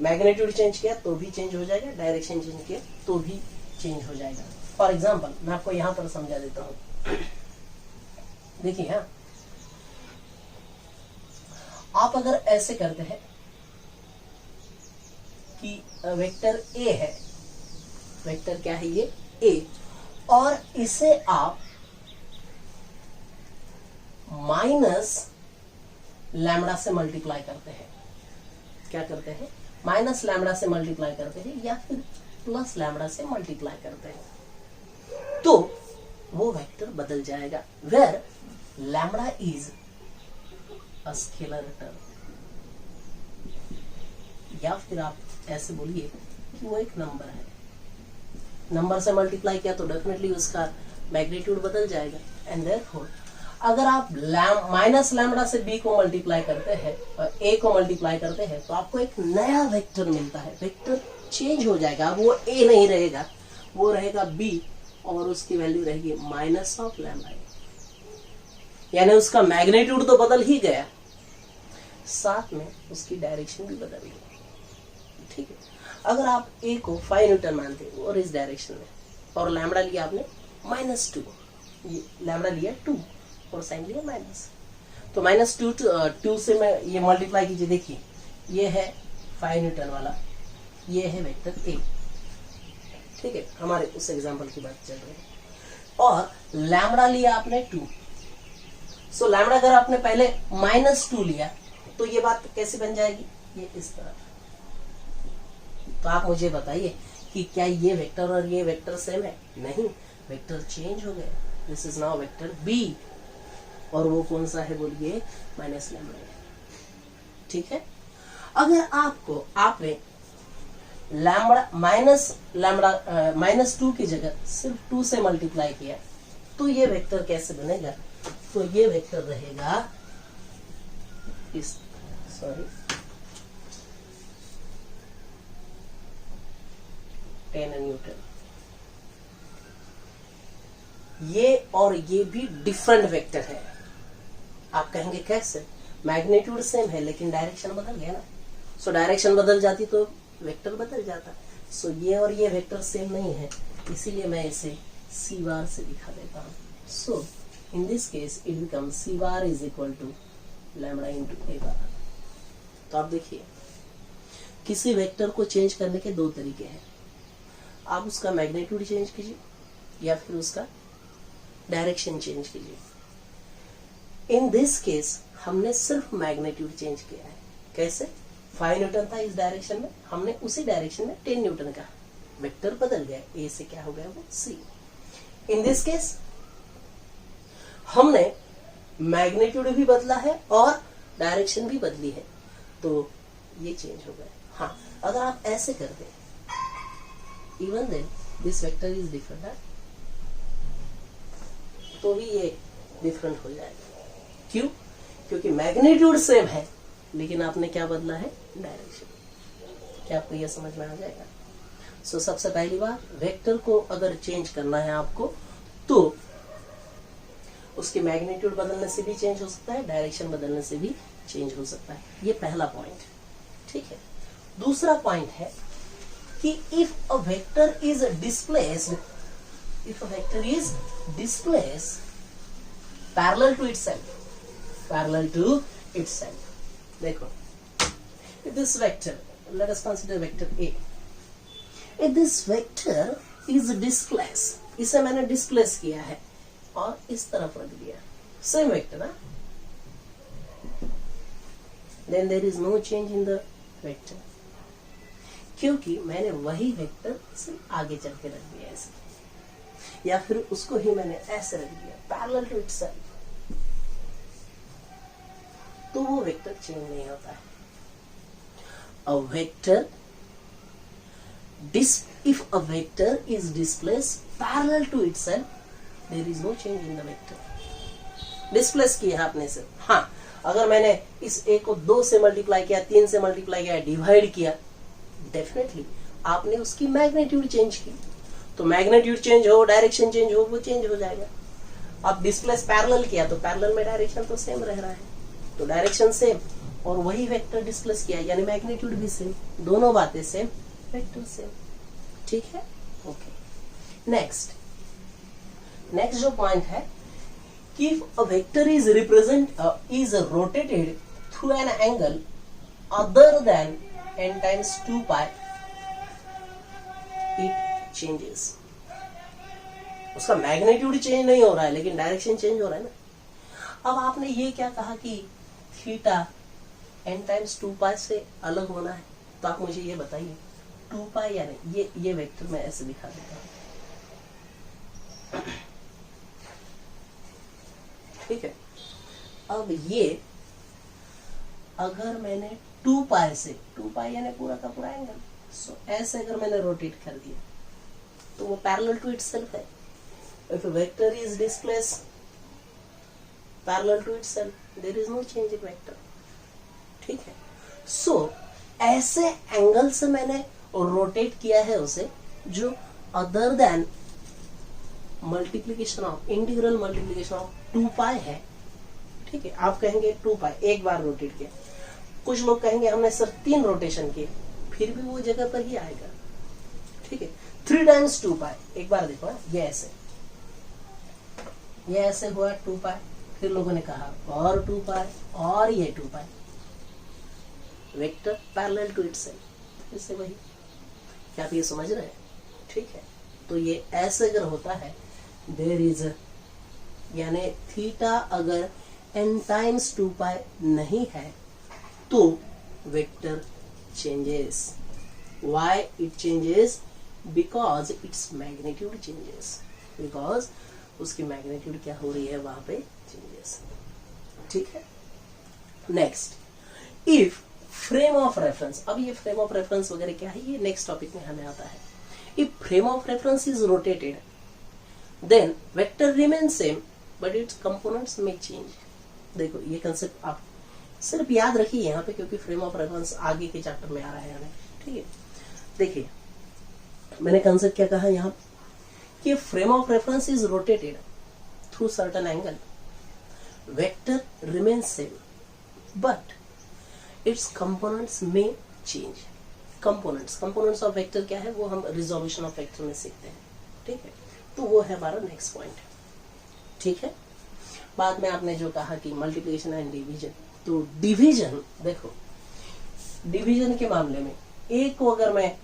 मैग्नीट्यूड चेंज किया तो भी चेंज हो जाएगा, डायरेक्शन चेंज किया तो भी चेंज हो जाएगा। फॉर एग्जाम्पल मैं आपको यहां पर समझा देता हूं, देखिए। हाँ, आप अगर ऐसे करते हैं कि वेक्टर ए है, वेक्टर क्या है ये, ए, और इसे आप माइनस लैम्बडा से मल्टीप्लाई करते हैं, क्या करते हैं, माइनस लैम्बडा से मल्टीप्लाई करते हैं या फिर प्लस लैम्बडा से मल्टीप्लाई करते हैं, तो वो वेक्टर बदल जाएगा। Where lambda is a scalar term, या फिर आप ऐसे बोलिए कि वो एक नंबर है, नंबर से मल्टीप्लाई किया तो डेफिनेटली उसका मैग्नीट्यूड बदल जाएगा। एंड देयरफॉर अगर आप माइनस लैम्बडा से बी को मल्टीप्लाई करते हैं और ए को मल्टीप्लाई करते हैं तो आपको एक नया वेक्टर मिलता है, वेक्टर चेंज हो जाएगा। अब वो ए नहीं रहेगा, वो रहेगा बी और उसकी वैल्यू रहेगी माइनस ऑफ लैम्बडा, यानी उसका मैग्नीट्यूड तो बदल ही गया, साथ में उसकी डायरेक्शन भी बदल गई, ठीक है। अगर आप ए को 5 न्यूटन मानते हैं और इस डायरेक्शन में, और लैम्बडा लिया आपने -2, ये लैम्बडा लिया 2 और साइन लिया माइनस, तो -2 से मैं ये मल्टीप्लाई कीजिए, देखिए ये है 5 न्यूटन वाला, ये है वेक्टर ए, ठीक है। हमारे उस एग्जांपल की बात चल रही है, और लैम्बडा लिया आपने 2, सो लैम्बडा अगर आपने पहले -2 लिया तो ये बात कैसे बन जाएगी, ये इस तरफ। तो आप मुझे बताइए कि क्या ये वेक्टर और ये वेक्टर सेम है? नहीं, वेक्टर चेंज हो गया। This is now vector B, और वो कौन सा है बोलिए, माइनस लैम्बडा, ठीक है। अगर आपने लैम्बडा -2 की जगह सिर्फ 2 से मल्टीप्लाई किया तो ये वेक्टर कैसे बनेगा, तो ये वेक्टर रहेगा इस, सॉरी 10 न्यूटन। ये और ये भी डिफरेंट वेक्टर है। आप कहेंगे कैसे, मैग्नीट्यूड सेम है लेकिन डायरेक्शन बदल गया ना, सो डायरेक्शन बदल जाती तो वेक्टर बदल जाता, सो ये और ये वेक्टर सेम नहीं है, इसीलिए मैं इसे सी बार से दिखा देता हूं। So in this case it become c bar is equal to lambda into a bar. तो आप देखिए, किसी वेक्टर को चेंज करने के दो तरीके हैं, आप उसका मैग्नीट्यूड चेंज कीजिए या फिर उसका डायरेक्शन चेंज कीजिए। इन दिस केस हमने सिर्फ मैग्नीट्यूड चेंज किया है। कैसे, 5 न्यूटन था इस डायरेक्शन में, हमने उसी डायरेक्शन में 10 न्यूटन का, वेक्टर बदल गया, ए से क्या हो गया वो सी। इन दिस केस हमने मैग्नीट्यूड भी बदला है और डायरेक्शन भी बदली है, तो ये चेंज हो गया। हाँ, अगर आप ऐसे कर दें, even then this vector is different, तो भी ये डिफरेंट हो जाएगा। क्यों? क्योंकि मैग्नीट्यूड सेम है लेकिन आपने क्या बदला है, डायरेक्शन। क्या आपको यह समझ में आ जाएगा? सो सबसे पहली बात, वेक्टर को अगर चेंज करना है आपको तो उसके मैग्नीट्यूड बदलने से भी चेंज हो सकता है, डायरेक्शन बदलने से भी चेंज हो सकता है। ये पहला पॉइंट, ठीक है। दूसरा पॉइंट है कि if a vector is displaced if a vector is displaced parallel to itself, देखो, if this vector, let us consider vector A, if this vector is displaced, इसे मैंने डिस्प्लेस किया है और इस तरफ रख दिया, सेम वेक्टर ना, then there is no change in the vector, क्योंकि मैंने वही वेक्टर से आगे चल के रख दिया ऐसे, या फिर उसको ही मैंने ऐसे रख दिया पैरेलल टू इटसेल्फ, तो वो वेक्टर चेंज नहीं होता है. A vector, if a vector is displaced parallel to itself, there is no change in the vector. Displace किया आपने से, हाँ, अगर मैंने इस a को 2 से मल्टीप्लाई किया, 3 से मल्टीप्लाई किया, डिवाइड किया, डेफिनेटली आपने उसकी मैग्नीट्यूड चेंज की, तो मैग्नीट्यूड चेंज हो, डायरेक्शन चेंज हो, वो चेंज हो जाएगा. अब डिस्प्लेस पैरेलल किया तो पैरेलल में डायरेक्शन तो सेम रह रहा है, तो डायरेक्शन सेम और वही वेक्टर डिस्प्लेस किया यानी मैग्नीट्यूड भी सेम, दोनों बातें सेम, वेक्टर सेम. ठीक है, ओके. नेक्स्ट जो पॉइंट है कि if a vector is rotated through an angle other than n times 2 pi, it changes. उसका मैग्नीट्यूड चेंज नहीं हो रहा है लेकिन डायरेक्शन चेंज हो रहा है ना. अब आपने ये क्या कहा कि थीटा n टाइम्स 2 पाई से अलग होना है, तो आप मुझे ये बताइए 2 पाई यानी ये वेक्टर मैं ऐसे दिखा देता हूं, ठीक है. अब ये अगर मैंने 2 पाई से, 2 पाई यानी पूरा का पूरा एंगल, सो ऐसे अगर मैंने रोटेट कर दिया तो वो पैरेलल टू इटसेल्फ है. If a vector is displaced parallel to itself, there is no change in vector. ठीक है, सो ऐसे एंगल से मैंने रोटेट किया है उसे जो other than multiplication of, integral multiplication of 2 पाई है. ठीक है, आप कहेंगे 2 पाई एक बार रोटेट किया, कुछ लोग कहेंगे हमने सिर्फ 3 रोटेशन किए, फिर भी वो जगह पर ही आएगा. ठीक है, 3 टाइम्स 2 पाई, एक बार देखो ये ऐसे हुआ 2 पाई, फिर लोगों ने कहा और 2 पाई और ये 2 पाई, वेक्टर पैरेलल टू इटसेल्फ, फिर से वही. क्या आप ये समझ रहे हैं? ठीक है, तो ये ऐसे अगर होता है देयर इज, यानी थीटा अगर n टाइम्स 2 पाई नहीं है तो vector changes. Why it changes? Because its magnitude changes, because उसकी मैग्नीट्यूड क्या हो रही है वहां पे, चेंजेस. ठीक है, next if frame of reference. अब ये फ्रेम ऑफ रेफरेंस वगैरह क्या है, ये नेक्स्ट टॉपिक में हमें आता है. If frame of reference is rotated then vector remain same but its components में चेंज. देखो ये कंसेप्ट आप सिर्फ याद रखिए यहाँ पे, क्योंकि फ्रेम ऑफ रेफरेंस आगे के चैप्टर में आ रहा है हमें. ठीक है, देखिए मैंने कंसेप्ट क्या कहा यहाँ कि frame of reference is rotated through certain angle, vector remains same but its components में चेंज. कंपोनेंट्स ऑफ वेक्टर क्या है वो हम रिजोल्यूशन ऑफ वेक्टर में सीखते हैं. ठीक है, तो वो है हमारा नेक्स्ट पॉइंट. ठीक है, बाद में आपने जो कहा कि मल्टीप्लिकेशन एंड डिवीजन, तो डिवीजन देखो, डिवीजन के मामले में a को अगर मैं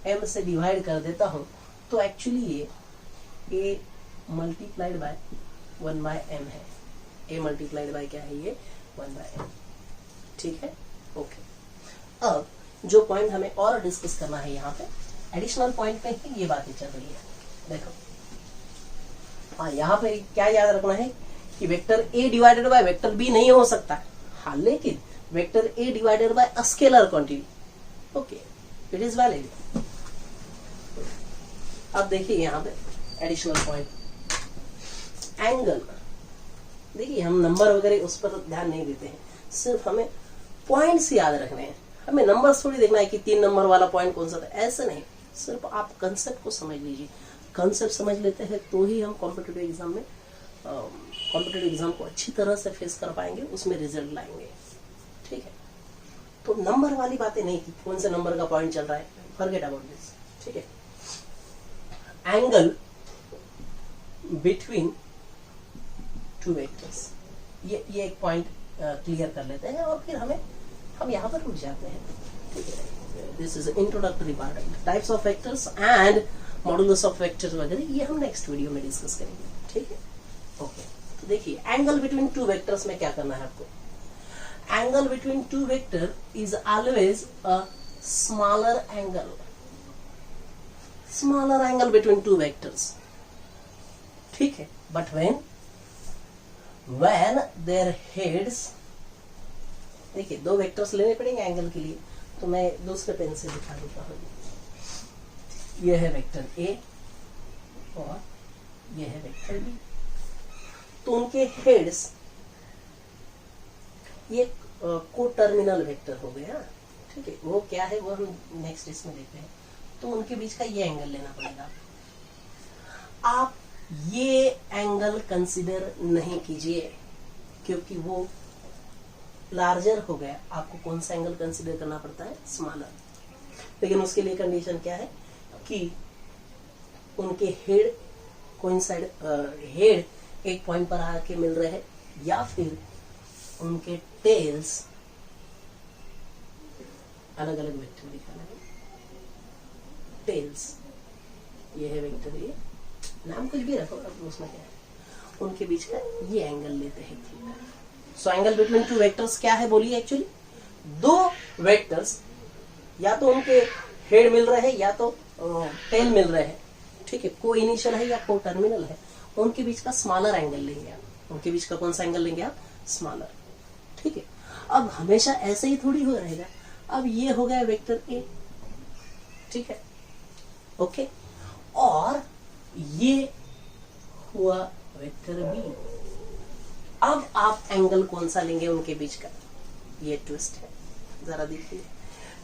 m से डिवाइड कर देता हूं तो एक्चुअली ये a मल्टीप्लाइड बाय 1/m है. a मल्टीप्लाइड बाय क्या है, ये 1/m. ठीक है, ओके. अब जो पॉइंट हमें और डिस्कस करना है यहाँ पे, एडिशनल पॉइंट पे ही ये बातें चल रही है. देखो हाँ, यहाँ पे क्या याद रखना है कि vector a divided by vector b नहीं हो सकता. हाँ, लेकिन vector a divided by a scalar quantity, okay, it is valid. अब देखिए यहाँ पे एडिशनल पॉइंट, एंगल. देखिए हम नंबर वगैरह उस पर ध्यान नहीं देते हैं, सिर्फ हमें पॉइंट्स याद रखने हैं. हमें नंबर्स थोड़ी देखना है कि 3 नंबर वाला पॉइंट कौन सा था, ऐसा नहीं. सिर्फ आप कंसेप्ट को समझ लीजिए. कंसेप्ट समझ लेते हैं तो ही हम कॉम्पिटिटिव एग्जाम को अच्छी तरह से फेस कर पाएंगे, उसमें रिजल्ट लाएंगे. ठीक है, तो नंबर वाली बातें नहीं कि कौन से नंबर का पॉइंट चल रहा है, फॉरगेट अबाउट दिस. ठीक है, एंगल बिटवीन टू वेक्टर्स। ये एक पॉइंट क्लियर कर लेते हैं और फिर हम यहाँ पर रुक जाते हैं। ठीक है, this is introductory part, types of vectors and modulus of vectors वगैरह, ये हम नेक्स्ट वीडियो में डिस्कस करेंगे। ठीक है, ओके। तो देखिए, एंगल बिटवीन टू वेक्टर्स में क्या करना है आपको। Angle between two vector is always a smaller angle, smaller angle between two vectors. ठीक है, बट when their heads, देखिए दो वेक्टर्स लेने पड़ेंगे एंगल के लिए, तो मैं दूसरे पेन से दिखा देता हूँ। यह है वेक्टर ए और यह है वेक्टर बी। तो उनके हेड्स ये को टर्मिनल वेक्टर हो गया। ठीक है, वो क्या है वो हम नेक्स्ट इसमें देखते हैं। तो उनके बीच का ये एंगल लेना पड़ेगा। आप ये एंगल कंसीडर नहीं कीजिए क्योंकि वो लार्जर हो गया। आपको कौन सा एंगल कंसीडर करना पड़ता है, स्मॉलर। लेकिन उसके लिए कंडीशन क्या है कि उनके हेड कोइंसाइड, हेड एक पॉइंट पर आके मिल रहे हैं या फिर उनके टेल्स अलग अलग वेक्टर दिखाना है। टेल्स, ये है वेक्टर ए, नाम कुछ भी रखो, अब उसमें क्या है, उनके बीच का ये एंगल लेते हैं theta. So angle between two vectors क्या है बोलिए। एक्चुअली दो वेक्टर्स या तो उनके हेड मिल रहे हैं या तो टेल मिल रहे हैं। ठीक है, को इनिशियल है या को टर्मिनल है, उनके बीच का स्मॉलर एंगल लेंगे आप। उनके बीच का कौन सा एंगल लेंगे आप, स्मॉलर। ठीक है, अब हमेशा ऐसे ही थोड़ी हो रहेगा। अब ये हो गया वेक्टर ए, ठीक है, ओके, और ये हुआ वेक्टर बी। अब आप एंगल कौन सा लेंगे उनके बीच का, ये ट्विस्ट है, जरा देखिए।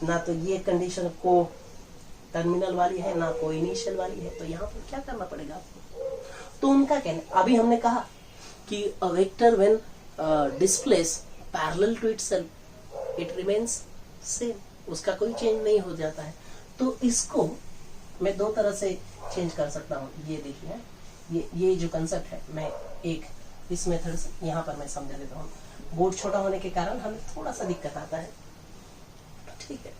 ना तो ये कंडीशन को टर्मिनल वाली है ना को इनिशियल वाली है, तो यहाँ पर क्या करना पड़ेगा आपको। तो उनका कहना, अभी हमने कहा कि a vector when displace parallel to itself it remains same, उसका कोई चेंज नहीं हो जाता है। तो इसको मैं दो तरह से चेंज कर सकता हूँ। ये देखिए, ये जो कंसेप्ट है, मैं एक इस मेथड से यहाँ पर मैं समझा देता हूँ। बोर्ड छोटा होने के कारण हमें थोड़ा सा दिक्कत आता है। ठीक है,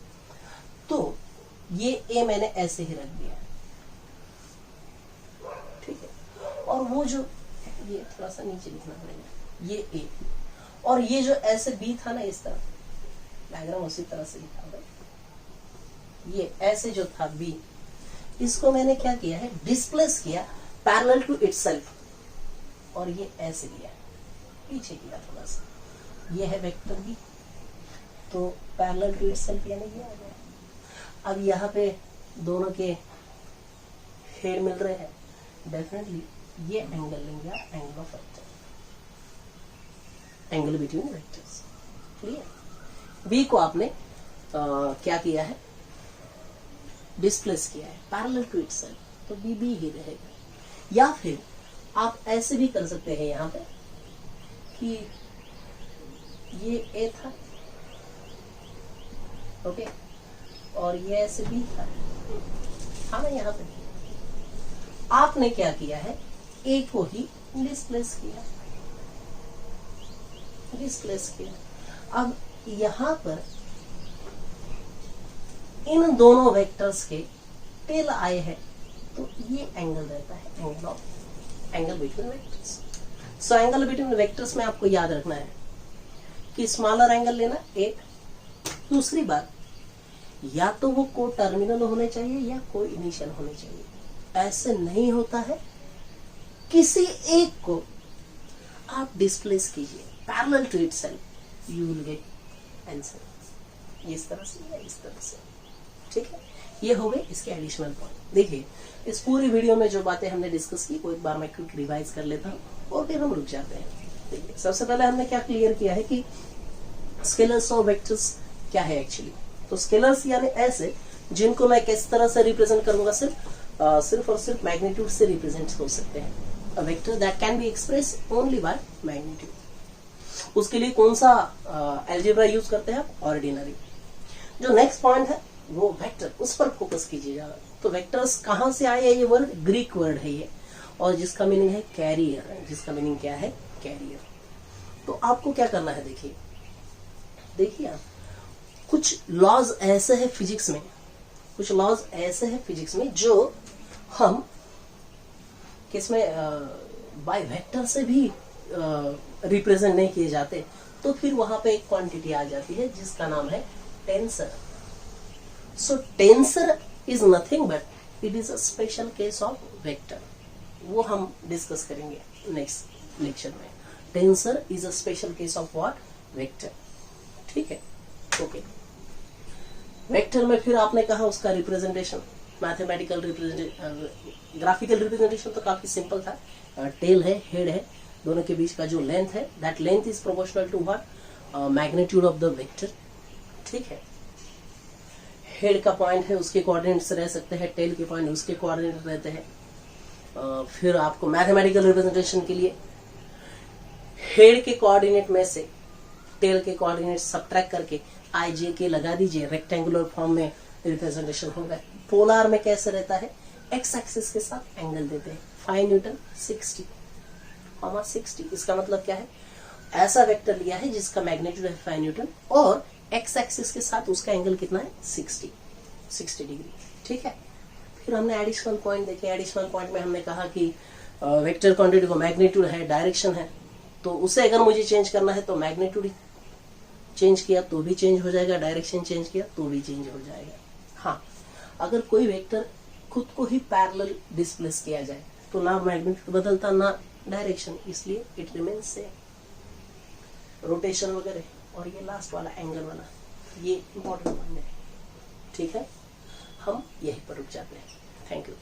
तो ये ए मैंने ऐसे ही रख दिया। ठीक है, और वो जो ये थोड़ा सा नीचे लिखना पड़ेगा, ये ए, और ये जो ऐसे बी था ना, इस तरफ डायग्राम उसी तरह से लिखा हुआ। ये ऐसे जो था बी, इसको मैंने क्या किया है, डिस्प्लेस किया पैरेलल टू इटसेल्फ, और ये ऐसे लिया, पीछे किया थोड़ा सा। ये है वेक्टर बी, तो पैरेलल टू इटसेल्फ यानी ये आ गया। अब यहाँ पे दोनों के हेड मिल रहे हैं, डेफिनेटली ये एंगल लेंगे आप, angle of vector, angle between vectors. Clear. B को आपने क्या किया है, डिस्प्लेस किया है पैरेलल टू इटसेल्फ, तो बी बी ही रहेगा। या फिर आप ऐसे भी कर सकते हैं यहाँ पे कि ये ए था, ओके, और ये ऐसे बी था, हाँ ना। यहाँ पे आपने क्या किया है, ए को ही डिस्प्लेस किया, डिस्प्लेस किया। अब यहाँ पर इन दोनों वेक्टर्स के टेल आए हैं, तो ये एंगल रहता है angle between vectors. So angle between vectors में आपको याद रखना है कि स्मॉलर एंगल लेना एक। दूसरी बात, या तो वो को टर्मिनल होने चाहिए या को इनिशियल होने चाहिए। ऐसे नहीं होता है, किसी एक को आप डिस्प्लेस कीजिए parallel to itself, you will get answer. इस तरह से या इस तरह से, ठीक है। ये हो गए इसके एडिशनल पॉइंट। देखिए, इस पूरी वीडियो में जो बातें हमने डिस्कस की वो एक बार मैं क्विक रिवाइज कर लेता हूँ और फिर हम रुक जाते हैं। देखिए, सबसे पहले हमने क्या क्लियर किया है कि स्केलर्स और वेक्टर्स क्या है एक्चुअली। तो स्केलर्स यानी ऐसे जिनको मैं किस तरह से रिप्रेजेंट करूंगा, सिर्फ और सिर्फ मैग्नीट्यूड से रिप्रेजेंट हो सकते हैं। A vector that can be express only by magnitude. उसके लिए कौन सा अलजेब्रा यूज करते हैं आप, ऑर्डिनरी। जो नेक्स्ट पॉइंट है वो वेक्टर, उस पर फोकस कीजिएगा। तो वेक्टर्स कहां से आए, ये वर्ड ग्रीक वर्ड है ये, और जिसका मीनिंग है कैरियर, जिसका मीनिंग क्या है, कैरियर। तो आपको क्या करना है, देखिए आप, कुछ लॉज ऐसे है फिजिक्स में, कुछ लॉज ऐसे है फिजिक्स में जो हम किसमें बाय वेक्टर से भी रिप्रेजेंट नहीं किए जाते, तो फिर वहां पे एक क्वांटिटी आ जाती है जिसका नाम है tensor. So tensor is nothing but it is a special case of vector. वो हम डिस्कस करेंगे नेक्स्ट लेक्चर में। Tensor is a special case of what, vector. ठीक है, ओके। वेक्टर में फिर आपने कहा उसका representation, mathematical representation, graphical representation तो काफी सिंपल था। टेल है, हेड है, दोनों के बीच का जो लेंथ है, that length is proportional to what, magnitude of the vector. ठीक है, हेड का पॉइंट है उसके कोऑर्डिनेट्स रह सकते हैं, टेल के पॉइंट उसके कोऑर्डिनेट रहते हैं। फिर आपको मैथमेटिकल रिप्रेजेंटेशन के लिए हेड के कोऑर्डिनेट में से टेल के कोऑर्डिनेट सब्ट्रैक्ट करके आई जे के लगा दीजिए, रेक्टेंगुलर फॉर्म में रिप्रेजेंटेशन होगा। पोलर में कैसे रहता है, एक्स एक्सिस के साथ एंगल देते हैं, 5 न्यूटन 60, इसका मतलब क्या है, ऐसा वेक्टर लिया है जिसका मैग्नीट्यूड है 5 न्यूटन और एक्स एक्सिस के साथ उसका एंगल कितना है, 60 डिग्री। ठीक है, फिर हमने एडिशनल पॉइंट देखे। एडिशनल पॉइंट में हमने कहा कि वेक्टर क्वांटिटी को मैग्नीट्यूड है, डायरेक्शन है, तो उसे अगर मुझे चेंज करना है तो मैग्नीट्यूड चेंज किया तो भी चेंज हो जाएगा, डायरेक्शन चेंज किया तो भी चेंज हो जाएगा। हाँ, अगर कोई वेक्टर खुद को ही पैरेलल डिस्प्लेस किया जाए तो ना मैग्नीट्यूड बदलता ना डायरेक्शन, इसलिए इट रिमेन्स सेम। रोटेशन वगैरह और ये लास्ट वाला एंगल वाला, ये इंपॉर्टेंट पॉइंट है। ठीक है, हम यहीं पर रुक जाते हैं। Thank you.